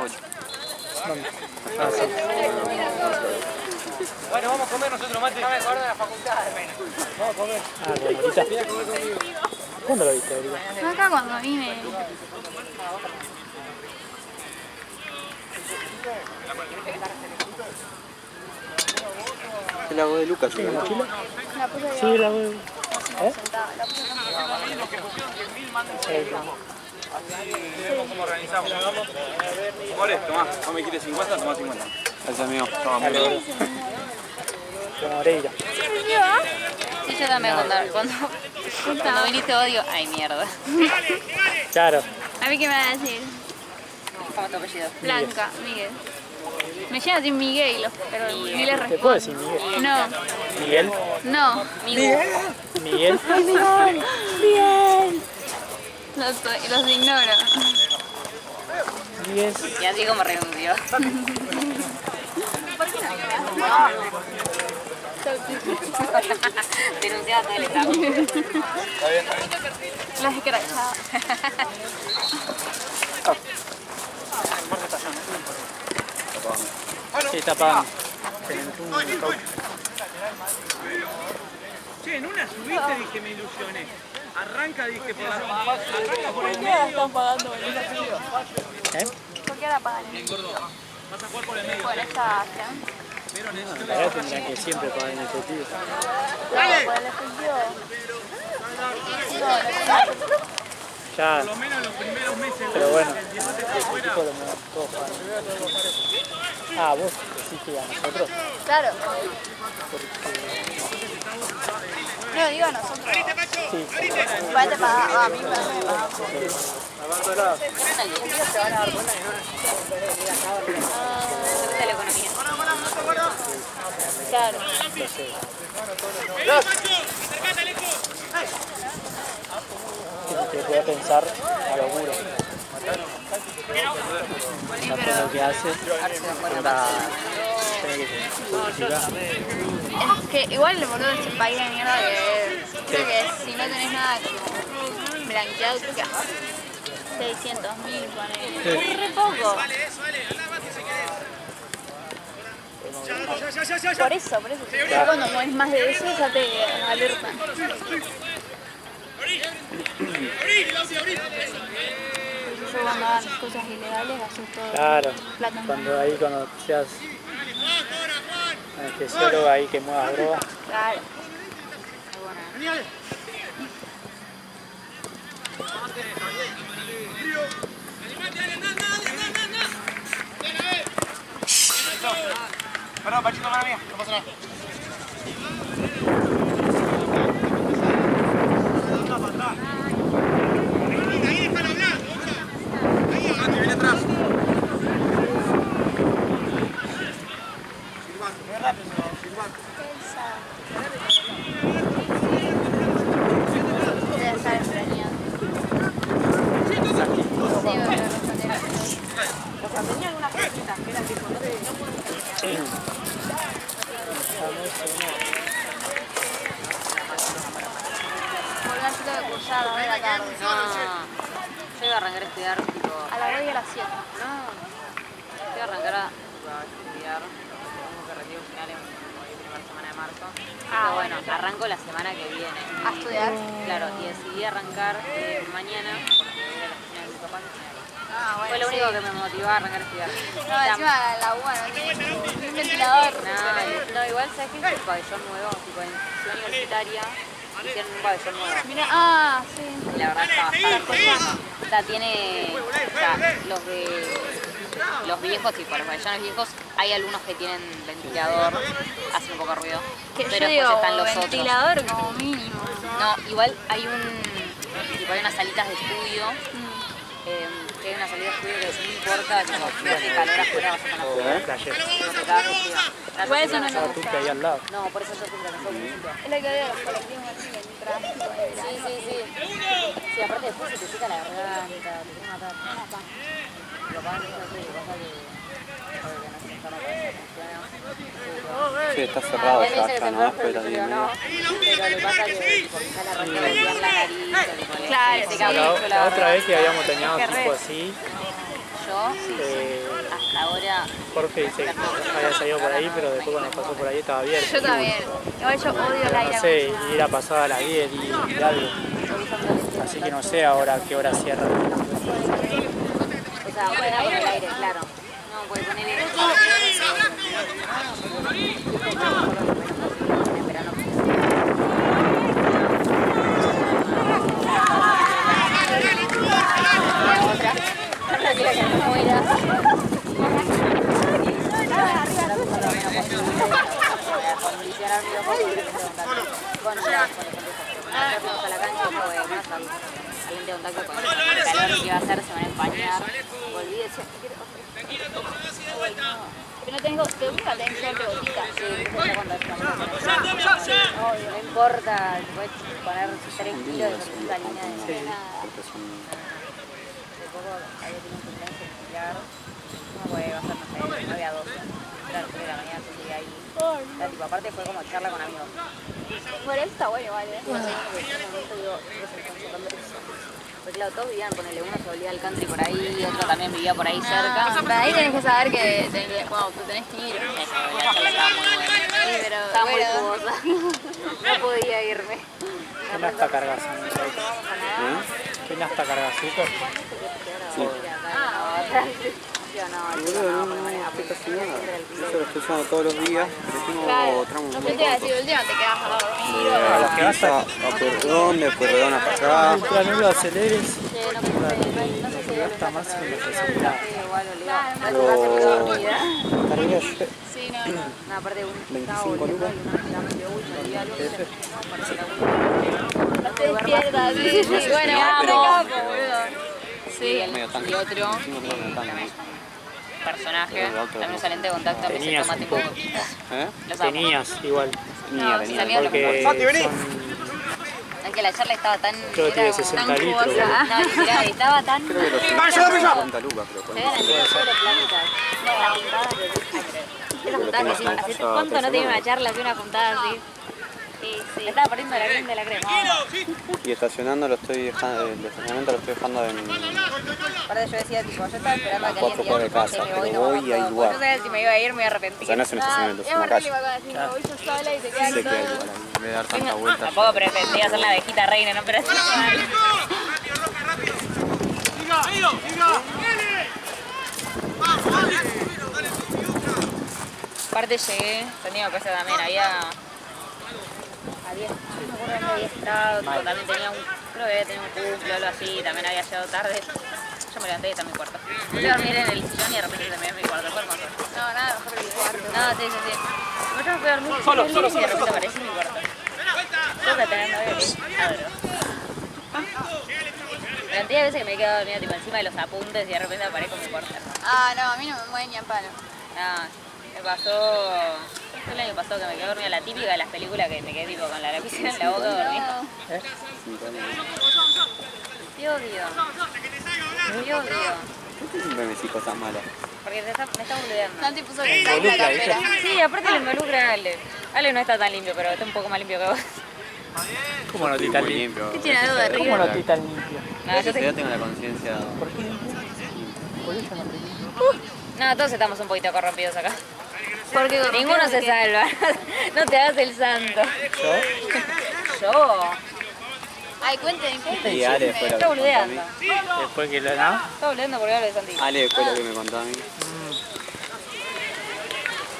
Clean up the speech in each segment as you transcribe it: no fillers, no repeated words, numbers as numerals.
8. ¿Dónde? Ah, sí. Bueno, vamos a comer nosotros, Mate. Ya me acuerdo de la facultad, vamos a comer. Ah, con Morita. ¿Cuándo lo viste, Erika? Acá cuando vine. ¿Qué la voz de Lucas? ¿Sí, la mochila? La puse ahí. Sí, la voz. Sentada. La puse sentada. ¿Cómo organizamos? More, tomá. ¿Vos me dijiste 50? Tomá 50. Ese es mío. Dale, boludo. Con Moreira. Sí, yo también cuando viniste vos digo, ay mierda. Claro. ¿A mí qué me va a decir? ¿Cómo es tu apellido? Blanca, Miguel. Me llama así Miguel, pero ni le ¿Te respondo. puedo decir Miguel? No, ¿Miguel? no. Miguel. ¿Miguel? Miguel. Los ignoro. Miguel. Y así como renunció. Denunciada todo el estado. Las escrachadas. Sí, está pagando. Se le metió un caucho. Che, en una subiste dije me ilusioné. Arranca dije por el ¿Por qué la están pagando? ¿Eh? ¿Por qué la pagan? Vas a jugar por el medio. Por esta En realidad tendrían que siempre pagar en efectivo. No, por el efectivo. Ya, Por lo menos los primeros meses. pero bueno. El 17 fuera. Todos pagan. Ah, vos decís que a nosotros. Claro. Porque. No, digo a nosotros. Sí, Igual te paga, a mí me paga. De la economía. Claro. Que pueda pensar a locura. Sí, Por pero lo que hace para tener que justificar. es que igual el boludo es un país de mierda que creo que si no tenés nada como blanqueado, creo que 600.000 ponele. Es re poco. Por eso. Ya cuando mueves más de eso ya te alertan. Yo cuando hagan cosas ilegales asusto Claro, plata. cuando seas anestesiólogo ahí que muevas droga. Claro. Perdón, Pachito, mala mía. No pasa nada. Viene atrás. Debe estar extrañando. Sí, voy a responder. Volver yo tengo que cursar a las 2 de la tarde. No, yo iba a arrancar a estudiar tipo. A las 2 y a las 7. No, yo iba a arrancar a estudiar. Tengo que retiro final en la primera semana de marzo. Pero bueno, arranco la semana que viene. ¿A estudiar? Claro, y decidí arrancar mañana porque voy a la oficina de mi papá. Ah, bueno. Fue lo único que me motivó a arrancar a estudiar. No, encima la UBA no tiene un ventilador. No, igual sabes que es un pabellón nuevo, tipo en Ciudad Universitaria hicieron un pabellón nuevo. Mira, sí. Y la verdad está bastante bueno. O sea, tiene, o sea, los viejos, tipo los pabellones viejos, hay algunos que tienen ventilador, hacen un poco de ruido. Que Pero yo después digo, están los ventilador otros. como mínimo. No, igual hay hay unas salitas de estudio. Que hay una salida de estudio que no importa, tipo, si hace calor afuera vas a estar afuera. Playero. Pero te cagas de frío. Igual eso no me Estaba gusta. tú ahí al lado. No, por eso yo siempre me fue mucho. Es lo que odio de los colectivos así, el tráfico de verano. Sí. Sí, aparte después se te seca la garganta, te quiere matar. Lo pagan eso así, pasa que no sé, está la cabeza funciona. Sí, está cerrado Él ya dice que acá, se ¿no? fue, Pero pero no. Pero le pasa que ya le arranqué a limpiar la nariz, tipo, le Claro, seca sí. mucho La otra vez que habíamos Es tenido que tipo re. así, Yo, sí. hasta ahora. Jorge dice que había salido por ahí, pero después cuando pasó por ahí estaba abierto. Yo también. Igual yo odio el aire No sé, acondicionado. y era pasada a las 10 y algo. Así que no sé ahora a qué hora cierra. O sea, juega con el aire, claro. No, puede poner el al contacto con el calor que iba a hacer, se van a empañar. Olvídese. Pero no tengo, te gusta tener siempre gotitas. Sí, cuando no importa, te puedes poner 3 kilos de tortuga línea de nada. De poco había tenido un cumpleaños familiar, no puede pasar, no sé, 9 a 12. Era las 3 de la mañana, yo llegué ahí. O sea, tipo, aparte fue como charla con amigos. Bueno, eso está bueno, vale. Porque claro, todos vivían, ponele, uno se volvía al country por ahí, otro también vivía por ahí cerca. Pero ahí tenés que saber que cuando tú tenés que ir. La charla estaba muy buena. Sí, pero Estaba muy bueno. jugosa. No podía irme. ¿Qué nasta cargas? ¿Qué nasta cargas? ¿Azúcar? Boludo, no afecta sin nada. Yo lo estoy usando todos los días, pero tengo Claro. tramos No muy te iba a cortos. decir, última te quedas a dormir. A los que vas a... A Pueyrredón, de Pueyrredón hasta acá. Ultra, no lo aceleres. No sé si Gasta más en la facilidad. igual Pero cargué ayer Sí, no. no, aparte un 25 lucas. No te despiertas, sí, sí. Bueno, pero- vamos, capo, boludo. Sí. medio tanque. Y otro 5 lucas en tanque. personaje, también un lente de contacto que se Tenías toma un tipo poco. gotitas. ¿Eh? Los amo. Tenías igual. Tenía, sí, tenía. salía lo Porque son... Es que la charla estaba tan... Creo que tiene era como 60 tan litros. jugosa. No, literal, estaba tan... Creo que los 50 lucas, creo. Se ven así todos los planetas. Una juntada que esa juntada que sí, ¿hace cuánto no tenía una charla así, una juntada así? Sí, sí. Me estaba poniendo la crema de la crema. Y estacionando lo estoy dejando, el estacionamiento lo estoy dejando en... Aparte yo decía, tipo, yo estaba esperando a que 4 alguien cuadras de diga, casa, "Che, me pero voy, no voy vamos y hay todos". lugar. Yo sabía si me iba a ir, me iba a O arrepentir. sea, no es un estacionamiento, es Es una horrible calle. cuando decís, me voy yo sola y te quedas Sé que hay todo. lugar ahí, en vez de dar tanta vuelta. Tampoco pretendía ser la abejita reina, ¿no? Pero así aparte llegué, tenía que hacer también, había, no me acuerdo dónde había entrado, tipo, también tenía un, creo que había tenido un cumple o algo así, también había llegado tarde. Yo me levanté y estaba en mi cuarto. Fui a dormir en el sillón y de repente terminé en mi cuarto, fue hermoso. No, nada, mejor que mi cuarto. No, sí, sí, sí. Yo me fui a dormir solo y de repente aparecí en mi cuarto. Cosa de tener novio que adoro. La cantidad de veces que me he quedado dormida tipo encima de los apuntes y de repente aparezco en mi cuarto. Ah, no, a mí no me mueve ni a palo. Ah, me pasó... Fue el año pasado que me quedé dormida, la típica de las películas que me quedé tipo con la lapicera en la boca dormida. Te odio. Te odio. Siempre me decís cosas malas. Porque me está boludeando. Santi puso que está en la Involucra, campera. Sí, aparte le involucra a Ale. Ale no está tan limpio, pero está un poco más limpio que vos. ¿Cómo no te Estoy tan muy limpio? limpio. Tiene algo de ¿Cómo arriba. no te tan limpio? No, yo Yo tengo la conciencia... ¿Por qué? Por eso no te limpio. No, todos estamos un poquito corrompidos acá. Porque Ninguno se salva. No te hagas el santo. ¿Yo? Yo. Ay, cuenten, cuenten. Y Ale fue lo Está que me contó a mí. boludeando. Después que lo... ¿no? Está boludeando porque hablo de Santi. Ale fue lo que me contó a mí.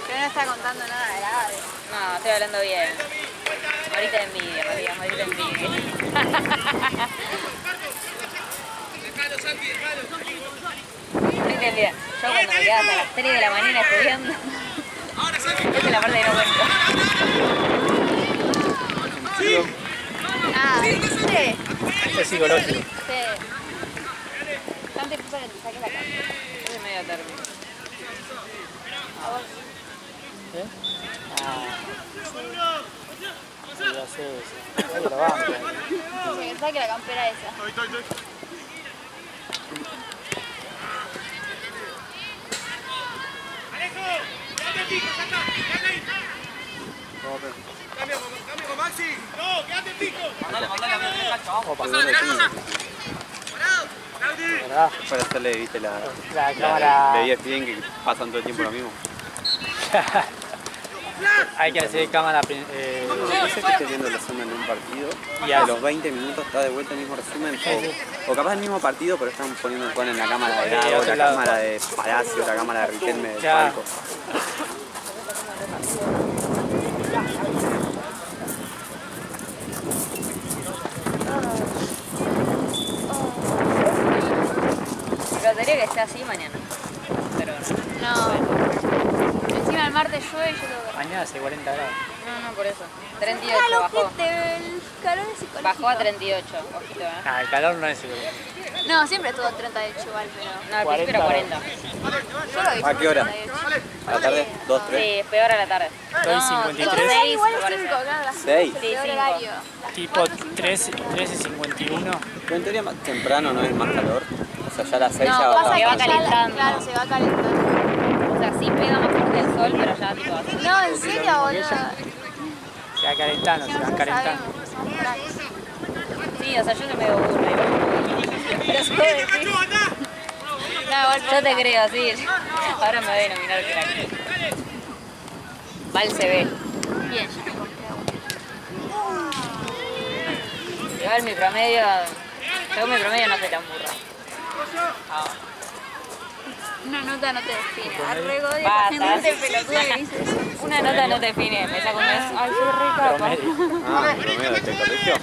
Pero no está contando nada grave. No, estoy hablando bien. Ahorita de envidia, María, ahorita de envidia. Ahorita de envidia. Yo cuando me quedaba hasta las 3 de la mañana estudiando. Esa es la parte que no cuento. Ah, ¿viste? Es psicológico. Sí. Santi puso que te saques la cara. Ese es medio término. ¿Eh? Ah. Sí, ya sé. Ahí lo banco. Dice que saque la campera esa. Opa. Pero no lo tengo. ¿verdad? Para hacerle, viste, La la cámara. de ESPN que pasan todo el tiempo lo mismo. Hay que hacer cámara. Yo sé que estoy viendo el resumen de un partido Y y a los 20 minutos está de vuelta el mismo resumen. O capaz el mismo partido, pero están ponen la cámara de Lago, otro la lado. cámara de Palacio, la cámara de Riquelme del Ya. palco. Pero tendría que estar así mañana. Pero No. Encima el martes llueve y yo tengo que... Mañana hace 40 grados. no, por eso. 38 bajó. El calor es psicológico. Bajó a 38, ojito, ¿eh? Ah, el calor no es seguro. No, siempre estuvo en 38 igual, pero... No, al principio era 40. Yo lo vi. ¿A qué hora? 38. ¿A la tarde? ¿2, 3? Sí, es peor a la tarde. Hoy 53. 6 Igual me es parece. 5, claro. Las 6. el Sí, peor 5. horario. Tipo 13:51. Pero en teoría más temprano no es más calor. O sea, ya a las 6 No, ya pasa va que a va estar. calentando. Claro, se va calentando. O sea, sí pega más fuerte el sol, pero ya tipo así. No, en serio, boludo. Se va calentando, se va Nosotros calentando. sabemos, somos cracks. Sí, o sea, yo soy medio burra igual. Pero se puede decir. No, igual Yo te creo, sí. Ahora me voy a denominar crack. Mal se ve. Bien, ya me compré uno. Igual mi promedio. Yo mi promedio no soy tan burra. Ah. Una nota no te define. Arrego de Basta. gente pelotuda que dice eso. Una nota no te define. Me saco un mes. Ay, soy rica. Promedio. Ah, promedio de este colegio.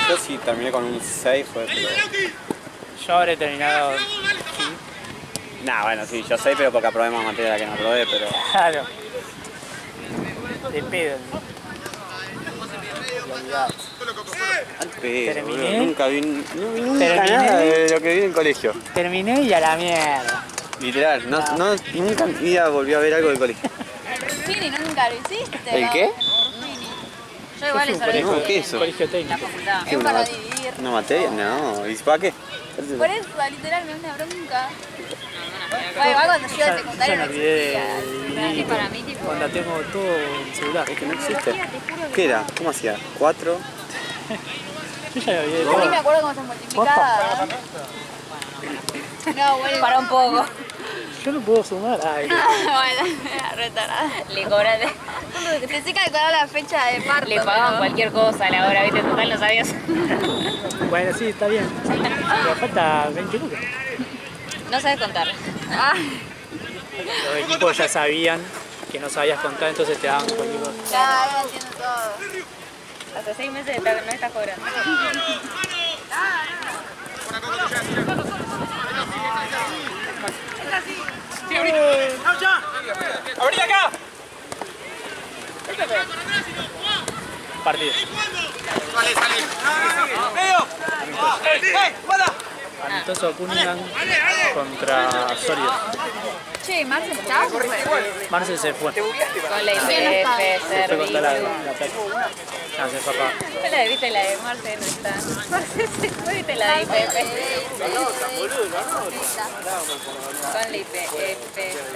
Yo sí terminé con un 6, fue. Pero... Yo habré terminado. Nah, bueno, sí, yo 6, pero porque aprobé más materia de la que no aprobé, pero. Claro. De pedo. Lo olvidaba. Al pedo, Terminé. boludo. Nunca vi, no vi nunca Terminé. nada de lo que vi en el colegio. Terminé y a la mierda. Literal, nunca en mi vida volví a ver algo del colegio. El Fini nunca lo hiciste. ¿El ¿no? qué? El Fini. Yo igual Yo eso fui lo un No, hice ¿qué en es eso? Colegio la técnico. facultad. Es para dividir. ¿Una materia? No. ¿Y para qué? Por eso, literalmente una bronca. No, Bueno, igual cuando yo Ya, de ya secundaria me no olvidé existía. de Para dividir. para mí, tipo. Cuando tengo todo en celular. Es que no existe. ¿Qué era? ¿Cómo hacía? ¿4? Yo ya lo olvidé Yo ni me todo. acuerdo cómo se multiplicaba. No, bueno. Para un poco. Yo no puedo sumar. Ay, Bueno, retarada. Le cobran. Te sé calcular la fecha de parto. Le pagaban pero- cualquier cosa a la hora, ¿viste? Total, no sabías. bueno, sí, está bien. Pero falta 20 lucas. No sabes contar. Ah, Los equipos ya sabían que no sabías contar, entonces te daban cualquier cosa. ya, ahora entiendo todo. Hace 6 meses no estás cobrando. ¡Abrí acá! Partido. Amistoso Cunningham contra Soria. Che, Marce está. Marcel se fue. Con la ¿Quién no está? IPF, Se fue contra la Servicio. plata. Ah, se fue acá. ¿Viste la de, viste la de Marce? No está. Marce se fue, viste la de IPF. Con la IPF, Servicio.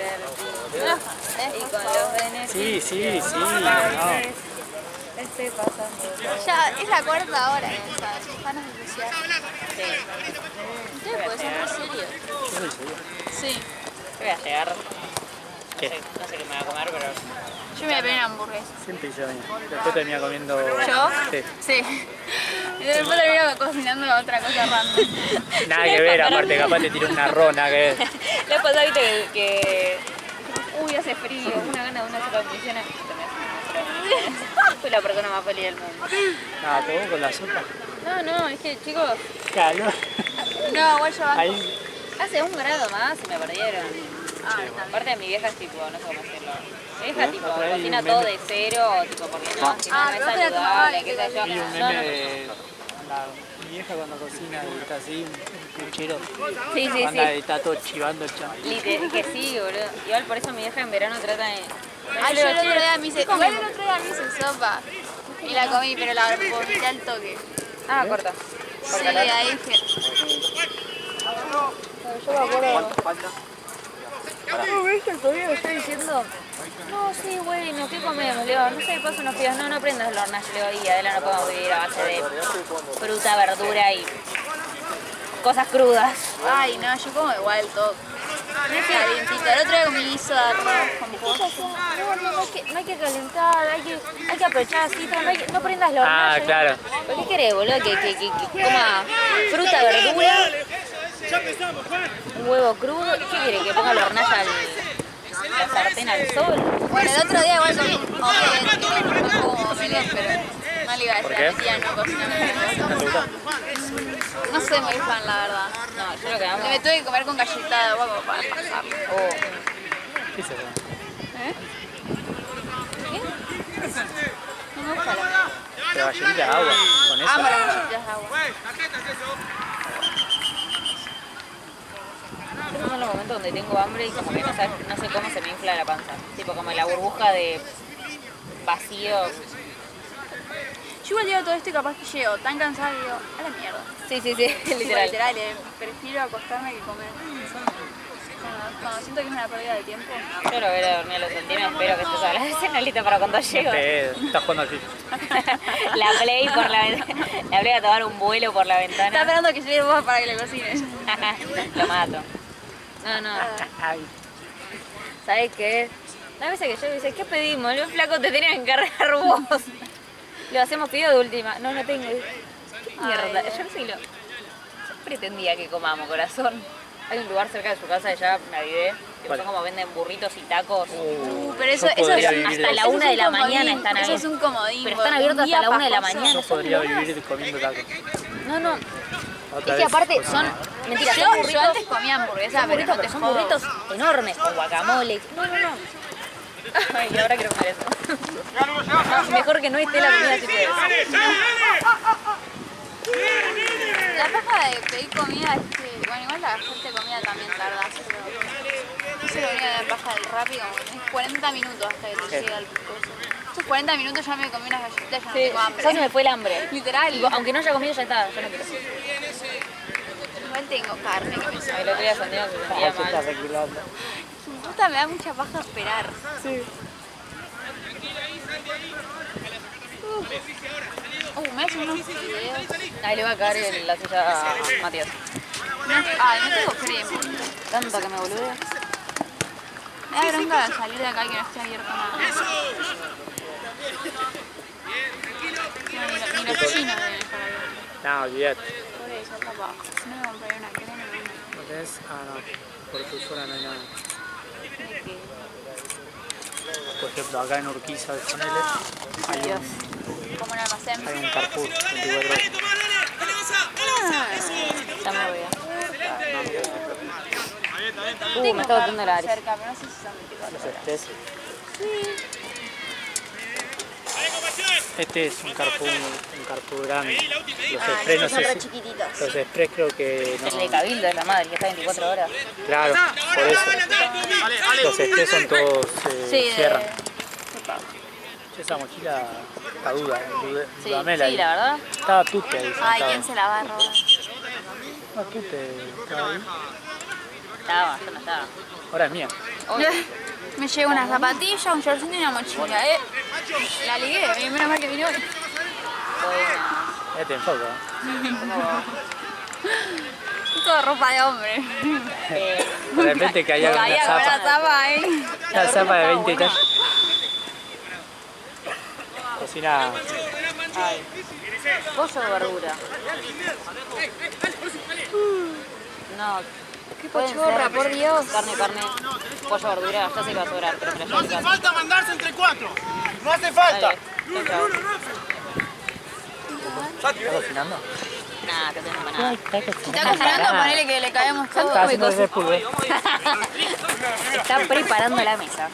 Y con los beneficios. Sí, no. Estoy pasando. Ya, es la cuarta hora, ¿sabes? Ganas de luciar. Sí. Ustedes pueden ser más serios. Yo soy seguro. Sí. Yo voy a llegar. ¿Qué? No sé qué me voy a comer, pero. Yo me voy a pedir una hamburguesa. Siempre yo. Después termina comiendo. ¿Yo? Sí. Sí. Y después termino cocinando otra cosa random. Nada que ver, aparte, capaz te tiró una rona que ver. La vez pasada viste que. Uy, hace frío, una gana de una sopa de municiones. Soy la persona más feliz del mundo. Nada, te voy con la sopa. No, es que chicos, Calor. No, igual yo banco. Ahí. hace 1 grado más y me perdieron. Ah, está Aparte de mi vieja es tipo, no sé cómo decirlo. Mi vieja tipo Otra vez cocina un todo meme. de cero, tipo porque no, si no, Ah, no es pero vos tenés a tu mamá saludable, que qué sé yo. Vi un No, meme no. de mi vieja cuando cocina y está así, un puchero. Sí, sí, Anda sí. y está todo chivando el chaval. Que sí, boludo. Igual por eso mi vieja en verano trata de... Ay, yo el otro día me hice, igual el otro día me hice sopa y la comí, pero la vomité al toque. Ah, corta. Sí, ahí dije. Yo me acuerdo... ¿No ves el todavía me está diciendo? No, sí, bueno, ¿qué comemos? Le digo, no sé, paso unos pibes. No prendas el hornalla. Le digo, y Adela, no podemos vivir a base de fruta, verdura y cosas crudas. Ay, no, yo como igual todo. Calientito. El otro día comí guiso de arroz con pollo. No hay que calentar, hay que aprovechar así, pero no prendas la hornalla. Ah, claro. ¿Por qué querés, boludo? Que coma fruta, verdura, un huevo crudo. ¿Qué querés? ¿Que ponga la hornalla la sartén al sol? Bueno, el otro día igual comí como bien, pero no le iba a decir a mi tía no cocinar. No soy muy fan, la verdad. No, yo lo que amo. Me tuve que comer con galleta de huevo para pasar. ¿Qué es eso? ¿Eh? ¿Qué? No me gusta la ¿La galletita de agua? ¿Con eso? Amo las galletitas de agua. Esos son los momentos donde tengo hambre y como que no sé cómo se me infla la panza. Tipo como la burbuja de vacío. Yo igual digo todo esto y capaz que llego tan cansada que digo, a la mierda. Sí, Tipo, literal. literal, prefiero acostarme que comer. Cuando siento que es una pérdida de tiempo. Yo lo voy a ir a dormir a los Santino, espero que estés a la cena lista para cuando llego. Estás jugando al FIFA. La Play por la ventana. La Play a tomar un vuelo por la Está ventana. esperando que llegue vos para que le cocines. Lo mato. No. Ay, ¿Sabes qué? La vez que yo me dice, ¿qué pedimos? El flaco te tenía que encargar vos. Lo hacemos pedido de última. No tengo. ¿Qué mierda? Ay. Yo no sé yo pretendía que comamos, corazón. Hay un lugar cerca de su casa y ya me avivé. Que ¿Cuál? son como venden burritos y tacos. Pero eso Yo podría es vivir hasta de la eso. 1 de la un comodín, mañana están ahí. Eso es un comodín. Pero están porque abiertos un día hasta la 1 de la pajoso. mañana. yo podría vivir comiendo tacos. No. Otra Es que vez, aparte pues, son, mentira, Yo, son yo burritos, antes comía hamburguesa, son pero burritos, no te son jodo. burritos enormes con guacamole. No. Ay, y ahora quiero comer eso. Mejor que no esté la comida así que... La paja de pedir comida es que, bueno, igual la gente de comida también tarda, pero no sé lo único de la paja del Rappi, como que tenés 40 minutos hasta que te llega el coso. Esos 40 minutos ya me comí unas galletitas y ya no tengo hambre. Ya se me fue el hambre. Literal. Tipo, aunque no haya comido ya está, ya no quiero. Igual tengo carne que me Ay, sobra. el otro día Santiago se sentía mal. Me gusta, me da mucha paja esperar. Me hacen unos videos. Ahí le va a caer en la silla a Matías. Ay, no tengo crema. Tanto que me boludea. Me da bronca de salir de acá y que no esté abierto nada. Ni los chinos deben estar abiertos. No, olvídate. Por eso, papá. Si no me compraría una crema, ¿No tenés? Ah, no. Por tu zona no hay nada. ¿de qué? Por ejemplo, acá en Urquiza, ponele, hay Como un almacén. un Carrefour, 24 horas. Ya me voy. Me está botando la nariz. Cerca, pero no sé si son 24 Los horas. Express. Este es un Carrefour grande. Los Express no Son sé re si... chiquititos. Los Express creo que El de no... Cabildo es la madre, que está 24 horas. Claro, por eso. Los Express son todos... Sí, cierran. Esa mochila está dura, Sí, dudamela ahí. la verdad. Estaba Tute ahí sentado. Ay, ¿quién se la va a robar? No, Tute estaba ahí. Estaba, yo no estaba. Ahora es mía. Me llevo unas zapatillas, un shortcito y una mochila, La ligué, menos mal que vino hoy. Te enfoco, Todo ropa de hombre. De repente caía con Caía una con la zapa. zapa ahí. Una zapa de 20 tallas. Cocina. Pollo o verdura. No. Qué pochorra, por Dios. Carne, pollo, verdura, ya sé que va a sobrar, pero me la llevo a mi casa. falta mandarse entre cuatro. No hace falta. Dale, chau. ¿Estás cocinando? Nah, que tengo empanada. Si está cocinando, ponele que le caemos todo. Estás haciendo ese pulver. Está preparando la mesa.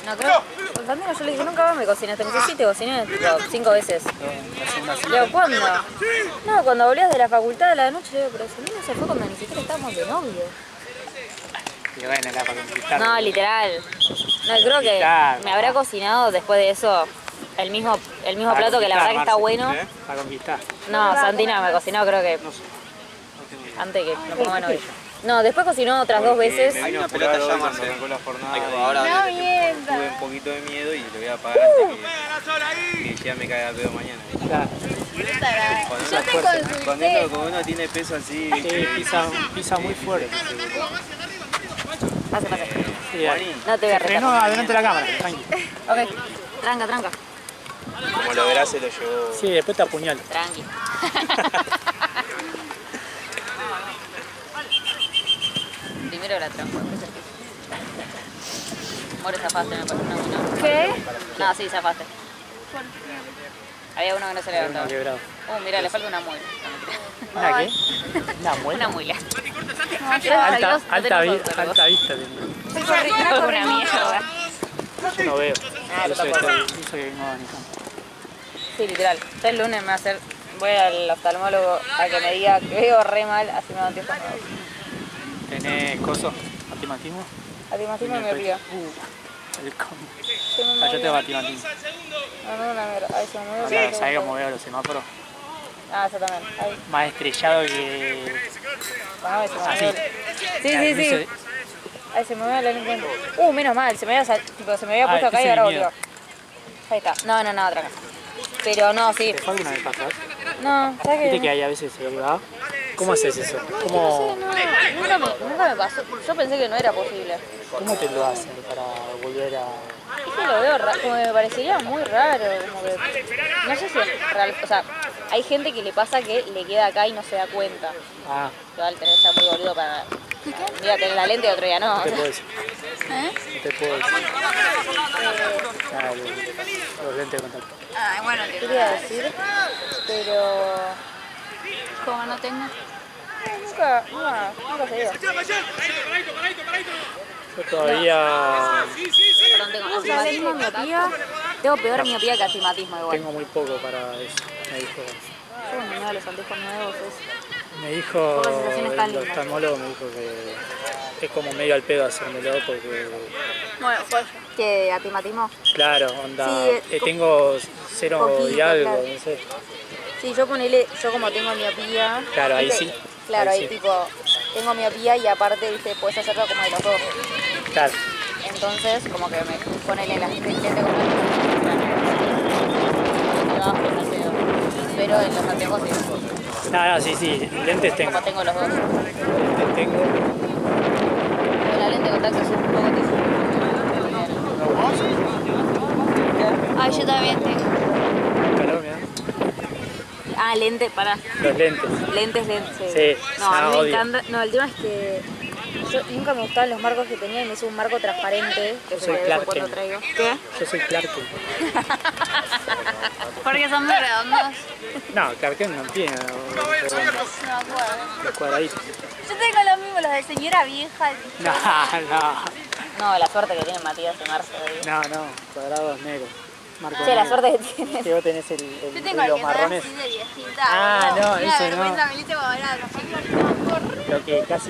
No creo. Sandino, yo le dije, nunca más me cocinaste. Me dice, sí, te cociné tipo, 5 veces. Le digo, ¿cuándo? No, cuando volvías de la facultad a la noche. Le digo, pero Sandino se fue cuando ni siquiera estábamos de novio. Y bueno, era para conquistar. No, literal. No, creo que me habrá cocinado después de eso el mismo plato que la verdad que está bueno. Para conquistar. No, Sandino me cocinó creo que antes que me ponga novio. No, después cocinó otras 2 veces. Me vino a pelota apurar ya, hoy cuando Marcelo. arrancó la jornada. No, y ahora tuve un poquito de miedo y lo voy a apagar antes que ya me caiga el pedo mañana. Claro. Yo te consulté. Cuando uno tiene peso así, Sí, pisa muy fuerte. Pase. Sí, dale. No te voy a Freno retar. adelante de la cámara, tranqui. Ok. Tranca. como lo verás, se lo llevó. Sí, después te apuñalo. Tranqui. Primero la trampa. More, zafaste, me parece una buena. ¿Qué? No, sí, zafaste. Había uno que no se Uno levantaba. quebrado. Mira, le falta una muela. ¿Una qué? Una muela. Una muela. Alta vista tenía. Una mierda. Yo no veo. Ah, yo Eso tampoco. que vengo manejando. Sí, literal. Ya el lunes me va a hacer... Voy al oftalmólogo a que me diga que veo re mal, así me da anteojos nuevos. ¿Tenés coso? ¿Atimatismo? Astigmatismo y miopía. El combo. Tengo una Ah, yo tengo atimatismo. No, una mierda. Ahí se me mueve. Ahora, ¿sabés cómo veo los semáforos? Ah, eso también. Ahí. Más estrellado que... Bueno, ahí se me Así. mueve. Sí. Ahí se me mueve la lengua. Menos mal. Se me había puesto acá y ahora volvió. Ahí está. No, otra acá. Pero no, sí. ¿Te fue alguna vez para atrás? No, ¿sabes ¿Viste qué? que hay a veces se va? ¿Cómo haces eso? No ¿Cómo, sé, nunca me pasó. Yo pensé que no era posible. ¿Cómo te lo hacen para volver a...? Es que lo veo raro, como que me parecería muy raro, como que... No sé si es real, o sea, hay gente que le pasa que le queda acá y no se da cuenta. Ah, Igual tenés que estar muy boludo para... Un día tener la lente y otro día no. no te puedo decir. ¿Eh? No te puedo decir. Ah, los lentes de contacto. Ay, bueno, ¿Qué quería decir? Pero... como no tengo. Nunca se dio. Yo todavía Perdón, tengo astigmatismo, miopía. Tengo peor miopía que astigmatismo igual. tengo muy poco para eso, me dijo. Yo cuando me da los anteojos nuevos es... Me dijo, Poca sensación está el linda. oftalmólogo me dijo que es como medio al pedo hacérmelo porque, Bueno, pues. ¿Qué? ¿Astigmatismo? claro, onda, Sí, tengo 0 y poquito, algo, claro. no sé. Sí, yo como tengo miopía... Claro, ahí ¿viste? sí. Claro, Ahí ahí sí. tipo, tengo miopía y aparte, viste, puedes hacerlo como de los dos. Claro, Entonces, como que me ponen las lentes con pero en los anteojos sí, no, sí, lentes tengo. como tengo los dos. Lentes tengo. Pero la lente de contacto es un poco difícil. Ay, yo también tengo. Claro, mirá. Ah, lente, pará. Los lentes. Lentes, Sí, No, a mí me odio. encanta. No, el tema es que yo nunca me gustaban los marcos que tenía y me hice un marco transparente, que Yo se soy me ve Clark cuando Kent. traigo. ¿Qué? Yo soy Clark Kent. Porque son muy redondos. No, Clark Kent no tiene No me acuerdo. los cuadraditos. Yo tengo los mismos, los de señora vieja. No, No, la suerte que tiene Matías de Marzo. no, cuadrados negros. Marco Che, la negro. suerte que tiene. Que vos tenés el Yo tengo el los que marrones. así de viejita. Ah, boludo. no, Me da ese vergüenza, no. me hice como era Lo que casi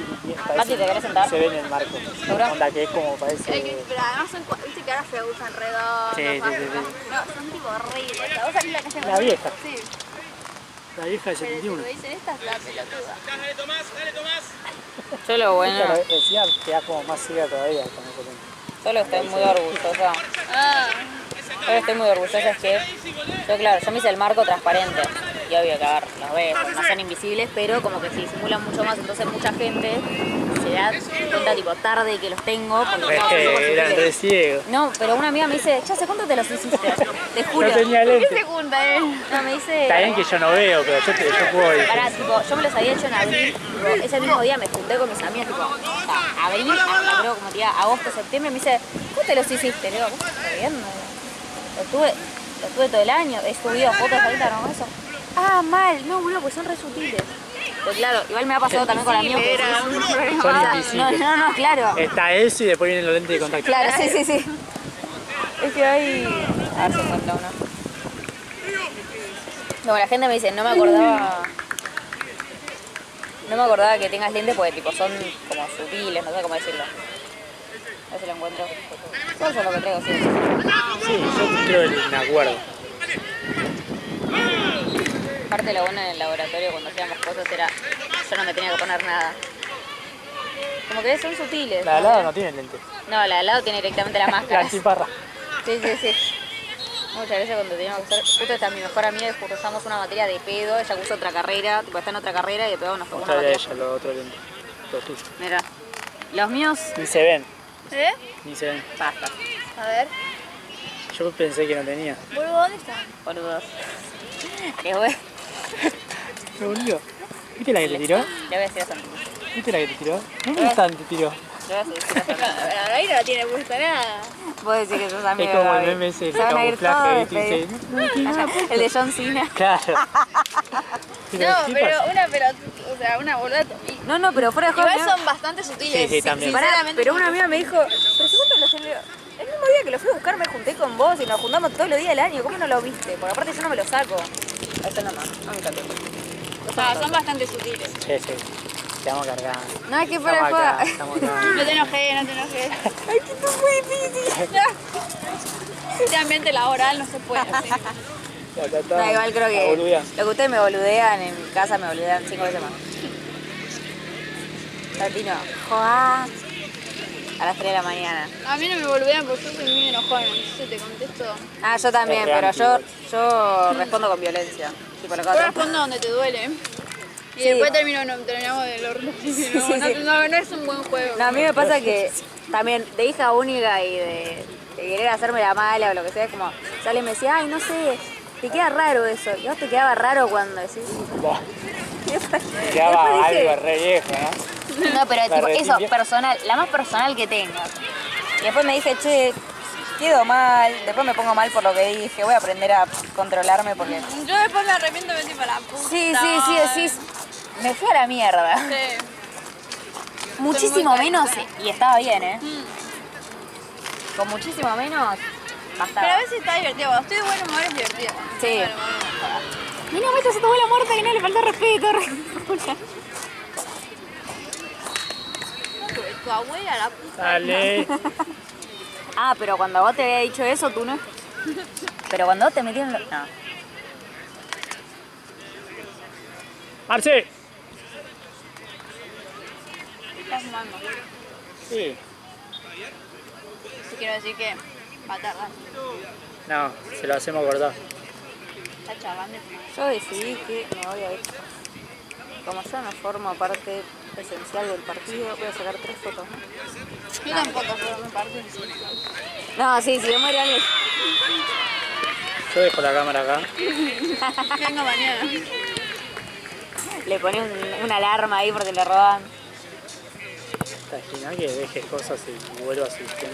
Mati, ¿te querés sentar? se ve en el marco. ¿Seguro? Onda que es como parece. Pero además son, viste que ahora se usan redondos. Sí, más- sí. No, son tipo horribles. O sea, vos salís a la calle con La vieja. Sí, La vieja de pero si 71. me dicen esta es la pelotuda. Yo lo bueno, Esta decía que da como más ciega todavía con ese lente. solo estoy muy orgullosa. Ah, Yo estoy muy orgullosa es que yo me hice el marco transparente y obvio que a ver, los ves, no son invisibles, pero como que se disimulan mucho más, entonces mucha gente se da cuenta tipo tarde que los tengo porque no, son Eran invisibles. re ciegos. No, pero una amiga me dice, ya sé cuánto te los hiciste, te juro. No tenía ¿qué lente. segunda No, me dice... Está bien que yo no veo, pero yo puedo ir. Pará, tipo, yo me los había hecho en abril, tipo, ese mismo día me junté con mis amigos, tipo, o sea, abril, creo como te diga, agosto, septiembre, me dice, ¿cómo te los hiciste? Le digo, ¿cómo estás viendo? Lo tuve todo el año, he subido fotos ahorita, ¿no? Eso. Ah, mal, no, boludo, pues son re sutiles. Pero claro, igual me ha pasado también con amigos que sí. Son O sea, invisibles. no, claro. Está eso y después vienen los lentes de contacto. Claro, sí. Es que hay... A ver si encuentra uno. No, la gente me dice, no me acordaba que tengas lentes porque tipo son como sutiles, no sé cómo decirlo. A ver si lo encuentro. Todo eso es lo que traigo, sí. Sí, yo creo que me acuerdo. Aparte lo bueno en el laboratorio cuando hacíamos cosas era, yo no me tenía que poner nada. Como que son sutiles. La de al lado no tiene lentes. No, la de al lado tiene directamente la La máscara. antiparra. Sí, sí, sí. Muchas veces cuando teníamos que hacer, justo esta es mi mejor amiga y justo usamos una materia de pedo, ella cursó otra carrera, tipo está en otra carrera y de pedo nos tocó una Mostrarle a materia. ella los otros lentes. Los tuyos. Mira, los míos, Ni se ven. ¿Eh? Ni se ven. basta, A ver. Yo pensé que no tenía. Vuelvo, ¿dónde están? boludos. Les voy, Me volvió. ¿Viste la que te tiró? le voy a decir eso. ¿Viste la que te tiró? ¿Dónde están te tiró? Le voy a decir eso. Ahí no tiene puesta nada. Vos decís que sos Es amigo como de el Gaby. meme ese, el Se van a ir todos camuflaje, ¿viste? Y despedidos. dice, no tiene nada puesto. El de John Cena. Claro. No, ¿Qué pero pasa? una pelota, o sea, una boluda. No, pero fuera de juego. Igual son bastante sutiles. Sí, sí, también. Pará, Sinceramente, pero una amiga me dijo, pero si vos te lo salió. El mismo día que lo fui a buscar me junté con vos y nos juntamos todos los días del año. ¿Cómo no lo viste? Porque aparte yo no me lo saco. Eso nomás, no me encanta. son bastante sutiles. Sí, sí. Estamos cargando. No, es que fuera de Estamos acá, juego. estamos acá. No te enojes, no te enojes. Ay, que esto es muy difícil. Este ambiente laboral no se puede así. No, igual creo La que boludea. lo que ustedes me boludean en mi casa me boludean 5 veces más. Latino, joa. A las 3 de la mañana. A mí no me boludean porque yo soy muy enojona, entonces te contesto. Ah, yo también, Es re pero yo, antiguo. yo respondo con violencia. Tipo lo que Yo hago. respondo donde te duele. Y Sí. después terminamos del horno. No es un buen juego. No, a mí me pasa que también de hija única y de querer hacerme la mala o lo que sea, es como sale y me decía, ay, no sé, te queda raro eso. Y a vos te quedaba raro cuando decís. Buah, Después quedaba dije, algo re viejo, ¿no? no, pero La tipo, eso, retintia. personal, la más personal que tengas. Y después me dije, che, quedo mal, después me pongo mal por lo que dije, voy a aprender a controlarme porque... Yo después me arrepiento de tipo la puta. Sí, decís, me fui a la mierda. Sí. Muchísimo Soy muy menos, cálida. y estaba bien, ¿eh? Con muchísimo menos, bastaba. Pero a veces está divertido. Cuando estoy de buen humor es divertido. Sí. Estoy de buen humor. Mira, maestro, se tomó la muerta que no le faltó respeto. Tu abuela, la puta. Dale. Ah, pero cuando vos te había dicho eso, tú no. Pero cuando vos te metieron... No. Marce. Estás fumando. Sí. Te quiero decir que va a tardar. No, se lo hacemos cortar. Está charlando y fumando. Yo decidí que me voy a ir. Como yo no formo parte esencial del partido, voy a sacar 3 fotos. Yo tampoco, pero me parece que sí. No, sí, si yo muero alguien. Yo dejo la cámara acá. Vengo mañana. Le pones una alarma ahí porque le roban. ¿Te imaginas que dejes cosas y vuelvas a sistema?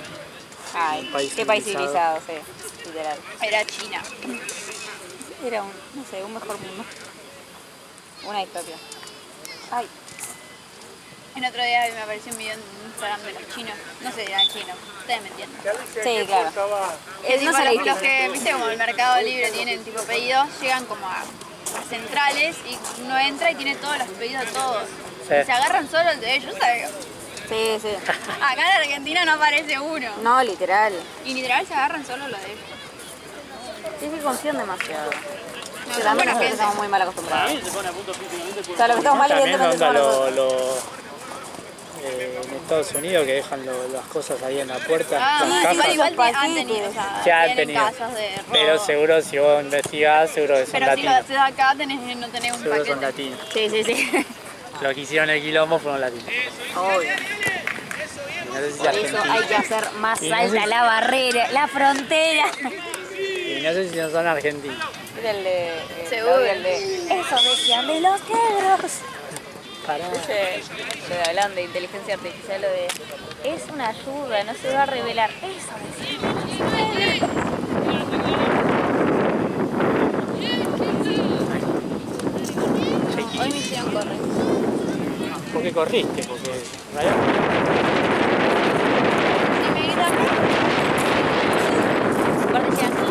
Ay, Un país qué país civilizado. civilizado, sí, literal. Era China. Era un, no sé, un mejor mundo. Una distopia. Ay, El otro día me apareció un video en Instagram de los chinos. No sé, eran chinos. Ustedes me entienden. sí, claro. Que No tipo, se los que, viste, como el Mercado Libre tienen tipo pedidos, llegan como a centrales y uno entra y tiene todos los pedidos todos. Sí. Y se agarran solo el de ellos, ¿sabes? Sí, sí. Acá en Argentina no aparece uno. No, literal. Y literal se agarran solo los de ellos. Sí, sí, confían demasiado. No, Que son también buena nosotros gente. estamos muy mal acostumbrados. O sea, lo que estamos mal También evidentemente onda somos nosotros. en Estados Unidos que dejan las cosas ahí en la puerta, Ah, las cajas. igual han tenido, o sea, Sí, han tienen tenido. casos de robo. Pero seguro si vos investigás, seguro que son Pero si lo latinos. haces acá tenés, no tenés un Seguro que son paquete. latinos. Sí, sí, sí. Los que hicieron el quilombo fueron latinos. Obvio. No sé si Por eso argentinos. hay que hacer más Y no alta sé- la barrera, la frontera. Y no sé si no son argentinos. Era el de... Seguro. el de... Eso decían de los negros. Pará. Se hablan de inteligencia artificial, lo de... Es una ayuda, no se va a revelar. Eso decían. Hoy me hicieron correr. ¿Por qué corriste? Porque en realidad Y me gritan, aparte decían, no.